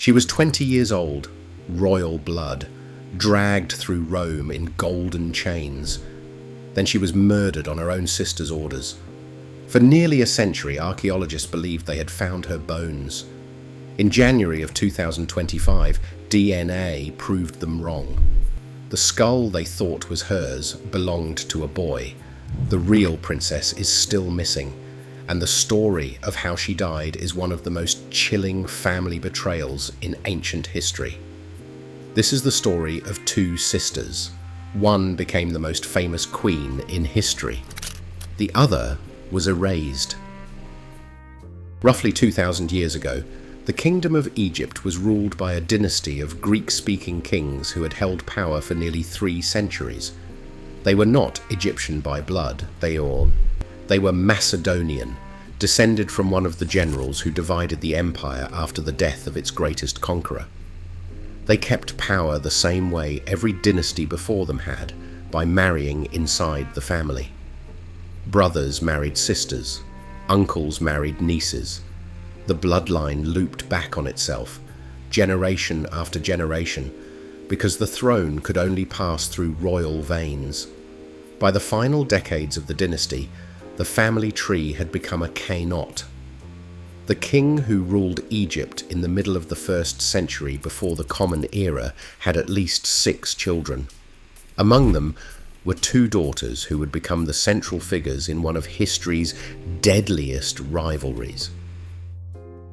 She was 20 years old, royal blood, dragged through Rome in golden chains. Then she was murdered on her own sister's orders. For nearly a century, archaeologists believed they had found her bones. In January of 2025, DNA proved them wrong. The skull they thought was hers belonged to a boy. The real princess is still missing, and the story of how she died is one of the most chilling family betrayals in ancient history. This is the story of two sisters. One became the most famous queen in history. The other was erased. Roughly 2,000 years ago, the Kingdom of Egypt was ruled by a dynasty of Greek-speaking kings who had held power for nearly 3 centuries. They were not Egyptian by blood, they were Macedonian, descended from one of the generals who divided the empire after the death of its greatest conqueror. They kept power the same way every dynasty before them had, by marrying inside the family. Brothers married sisters, uncles married nieces. The bloodline looped back on itself, generation after generation, because the throne could only pass through royal veins. By the final decades of the dynasty, the family tree had become a K-knot. The king who ruled Egypt in the middle of the 1st century before the Common Era had at least 6 children. Among them were 2 daughters who would become the central figures in one of history's deadliest rivalries.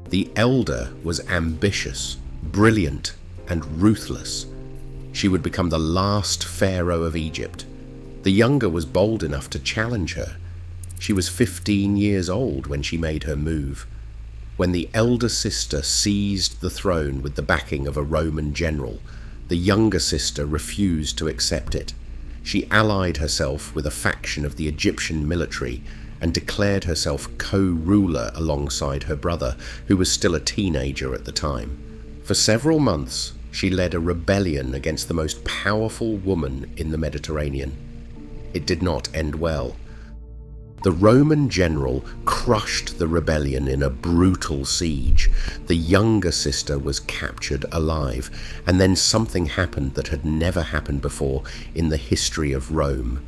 The elder was ambitious, brilliant, and ruthless. She would become the last pharaoh of Egypt. The younger was bold enough to challenge her. She was 15 years old when she made her move. When the elder sister seized the throne with the backing of a Roman general, the younger sister refused to accept it. She allied herself with a faction of the Egyptian military and declared herself co-ruler alongside her brother, who was still a teenager at the time. For several months, she led a rebellion against the most powerful woman in the Mediterranean. It did not end well. The Roman general crushed the rebellion in a brutal siege. The younger sister was captured alive, and then something happened that had never happened before in the history of Rome.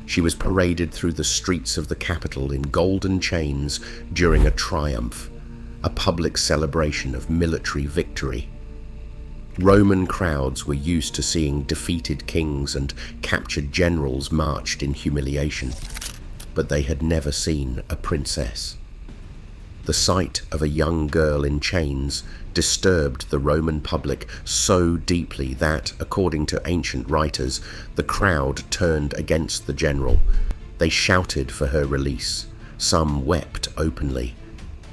She was paraded through the streets of the capital in golden chains during a triumph, a public celebration of military victory. Roman crowds were used to seeing defeated kings and captured generals marched in humiliation, but they had never seen a princess. The sight of a young girl in chains disturbed the Roman public so deeply that, according to ancient writers, the crowd turned against the general. They shouted for her release. Some wept openly.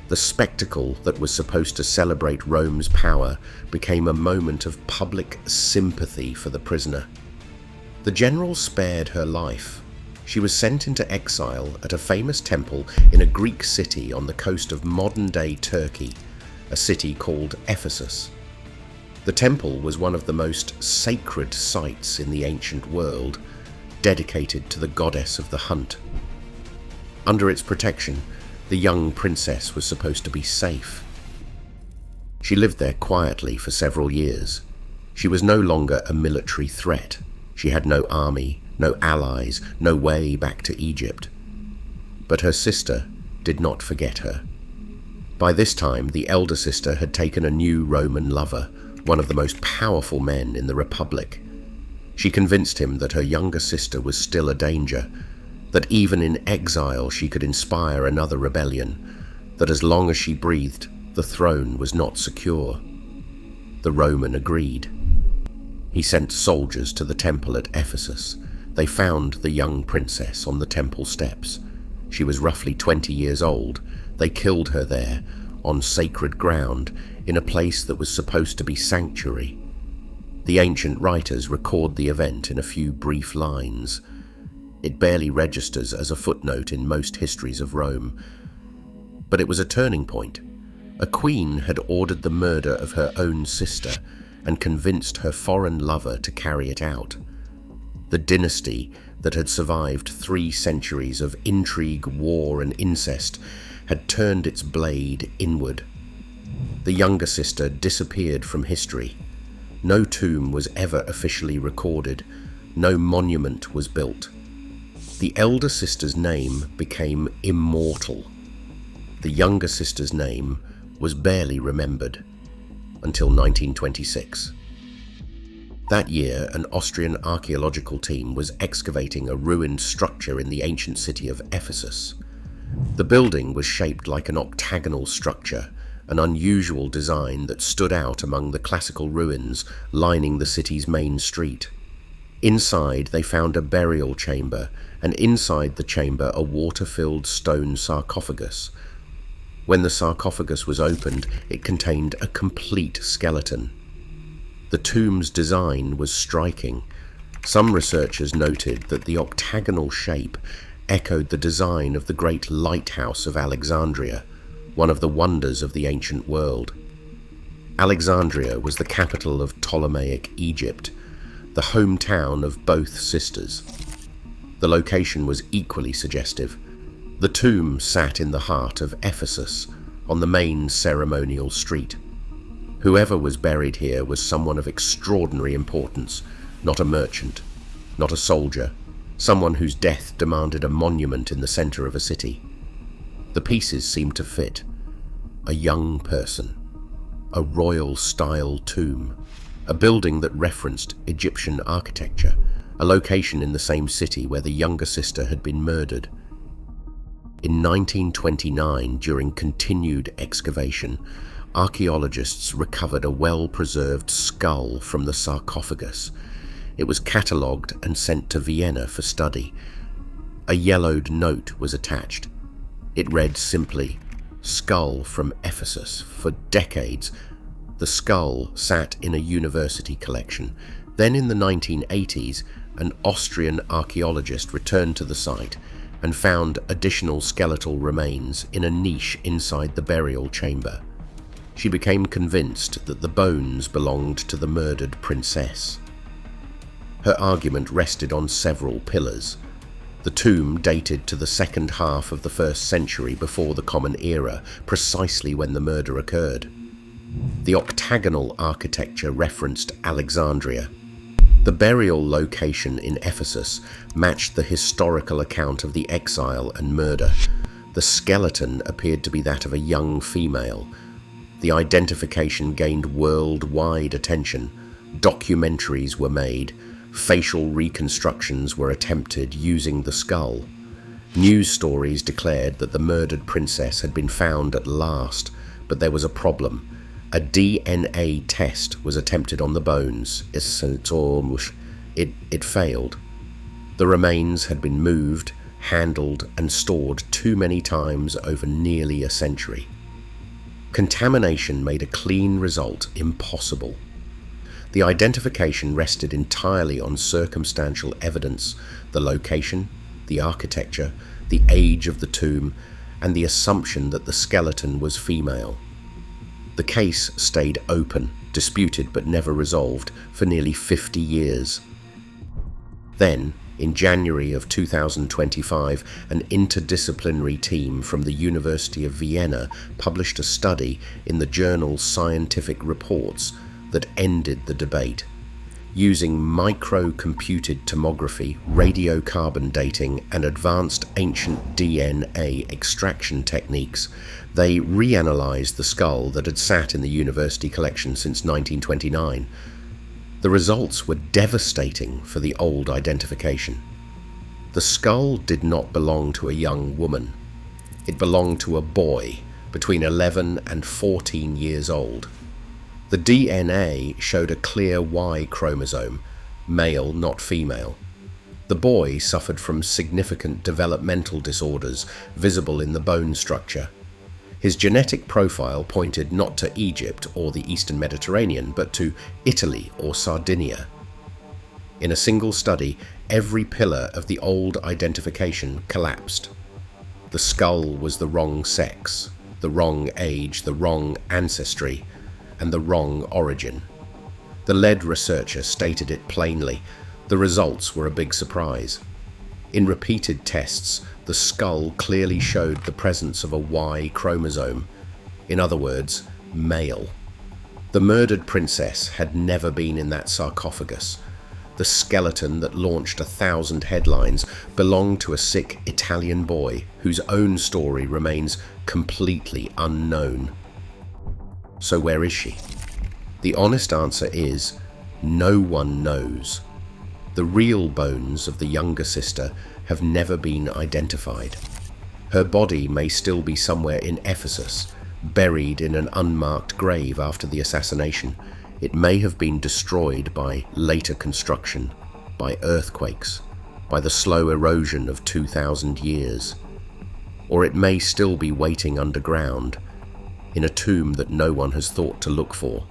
The spectacle that was supposed to celebrate Rome's power became a moment of public sympathy for the prisoner. The general spared her life. She was sent into exile at a famous temple in a Greek city on the coast of modern-day Turkey, a city called Ephesus. The temple was one of the most sacred sites in the ancient world, dedicated to the goddess of the hunt. Under its protection, the young princess was supposed to be safe. She lived there quietly for several years. She was no longer a military threat. She had no army, no allies, no way back to Egypt. But her sister did not forget her. By this time, the elder sister had taken a new Roman lover, one of the most powerful men in the Republic. She convinced him that her younger sister was still a danger, that even in exile she could inspire another rebellion, that as long as she breathed, the throne was not secure. The Roman agreed. He sent soldiers to the temple at Ephesus. They found the young princess on the temple steps. She was roughly 20 years old. They killed her there, on sacred ground, in a place that was supposed to be sanctuary. The ancient writers record the event in a few brief lines. It barely registers as a footnote in most histories of Rome. But it was a turning point. A queen had ordered the murder of her own sister and convinced her foreign lover to carry it out. The dynasty that had survived 3 centuries of intrigue, war, and incest had turned its blade inward. The younger sister disappeared from history. No tomb was ever officially recorded. No monument was built. The elder sister's name became immortal. The younger sister's name was barely remembered until 1926. That year, an Austrian archaeological team was excavating a ruined structure in the ancient city of Ephesus. The building was shaped like an octagonal structure, an unusual design that stood out among the classical ruins lining the city's main street. Inside, they found a burial chamber, and inside the chamber a water-filled stone sarcophagus. When the sarcophagus was opened, it contained a complete skeleton. The tomb's design was striking. Some researchers noted that the octagonal shape echoed the design of the great lighthouse of Alexandria, one of the wonders of the ancient world. Alexandria was the capital of Ptolemaic Egypt, the hometown of both sisters. The location was equally suggestive. The tomb sat in the heart of Ephesus, on the main ceremonial street. Whoever was buried here was someone of extraordinary importance, not a merchant, not a soldier, someone whose death demanded a monument in the center of a city. The pieces seemed to fit. A young person, a royal-style tomb, a building that referenced Egyptian architecture, a location in the same city where the younger sister had been murdered. In 1929, during continued excavation, archaeologists recovered a well-preserved skull from the sarcophagus. It was catalogued and sent to Vienna for study. A yellowed note was attached. It read simply, "Skull from Ephesus." For decades, the skull sat in a university collection. Then in the 1980s, an Austrian archaeologist returned to the site and found additional skeletal remains in a niche inside the burial chamber. She became convinced that the bones belonged to the murdered princess. Her argument rested on several pillars. The tomb dated to the second half of the 1st century before the Common Era, precisely when the murder occurred. The octagonal architecture referenced Alexandria. The burial location in Ephesus matched the historical account of the exile and murder. The skeleton appeared to be that of a young female. The identification gained worldwide attention. Documentaries were made. Facial reconstructions were attempted using the skull. News stories declared that the murdered princess had been found at last, but there was a problem. A DNA test was attempted on the bones. It failed. The remains had been moved, handled, and stored too many times over nearly a century. Contamination made a clean result impossible. The identification rested entirely on circumstantial evidence, the location, the architecture, the age of the tomb, and the assumption that the skeleton was female. The case stayed open, disputed but never resolved, for nearly 50 years. Then, in January of 2025, an interdisciplinary team from the University of Vienna published a study in the journal Scientific Reports that ended the debate. Using micro-computed tomography, radiocarbon dating, and advanced ancient DNA extraction techniques, they reanalyzed the skull that had sat in the university collection since 1929. The results were devastating for the old identification. The skull did not belong to a young woman. It belonged to a boy between 11 and 14 years old. The DNA showed a clear Y chromosome, male not female. The boy suffered from significant developmental disorders visible in the bone structure. His genetic profile pointed not to Egypt or the Eastern Mediterranean, but to Italy or Sardinia. In a single study, every pillar of the old identification collapsed. The skull was the wrong sex, the wrong age, the wrong ancestry, and the wrong origin. The lead researcher stated it plainly. The results were a big surprise. In repeated tests, the skull clearly showed the presence of a Y chromosome. In other words, male. The murdered princess had never been in that sarcophagus. The skeleton that launched 1,000 headlines belonged to a sick Italian boy whose own story remains completely unknown. So where is she? The honest answer is, no one knows. The real bones of the younger sister have never been identified. Her body may still be somewhere in Ephesus, buried in an unmarked grave after the assassination. It may have been destroyed by later construction, by earthquakes, by the slow erosion of 2,000 years. Or it may still be waiting underground, in a tomb that no one has thought to look for,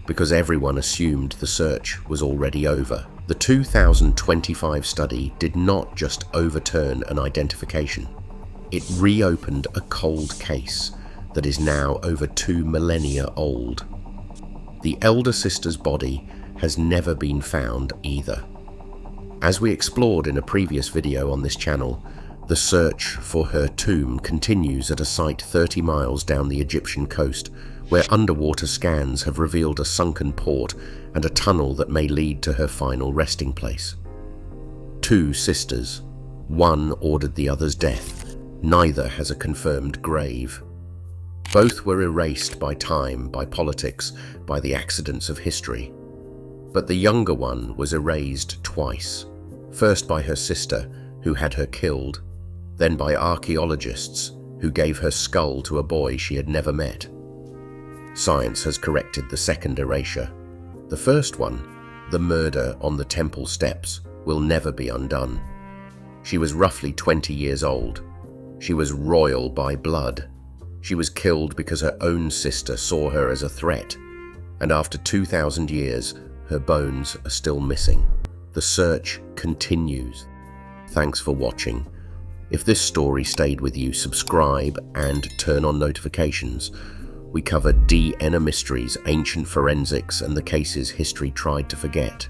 because everyone assumed the search was already over. The 2025 study did not just overturn an identification. It reopened a cold case that is now over 2 millennia old. The elder sister's body has never been found either. As we explored in a previous video on this channel, the search for her tomb continues at a site 30 miles down the Egyptian coast, where underwater scans have revealed a sunken port and a tunnel that may lead to her final resting place. 2 sisters. One ordered the other's death. Neither has a confirmed grave. Both were erased by time, by politics, by the accidents of history. But the younger one was erased twice. First by her sister, who had her killed, then by archaeologists, who gave her skull to a boy she had never met. Science has corrected the second erasure. The first one, the murder on the temple steps, will never be undone. She was roughly 20 years old. She was royal by blood. She was killed because her own sister saw her as a threat, and after 2,000 years, her bones are still missing. The search continues. Thanks for watching. If this story stayed with you, subscribe and turn on notifications. We cover DNA mysteries, ancient forensics, and the cases history tried to forget.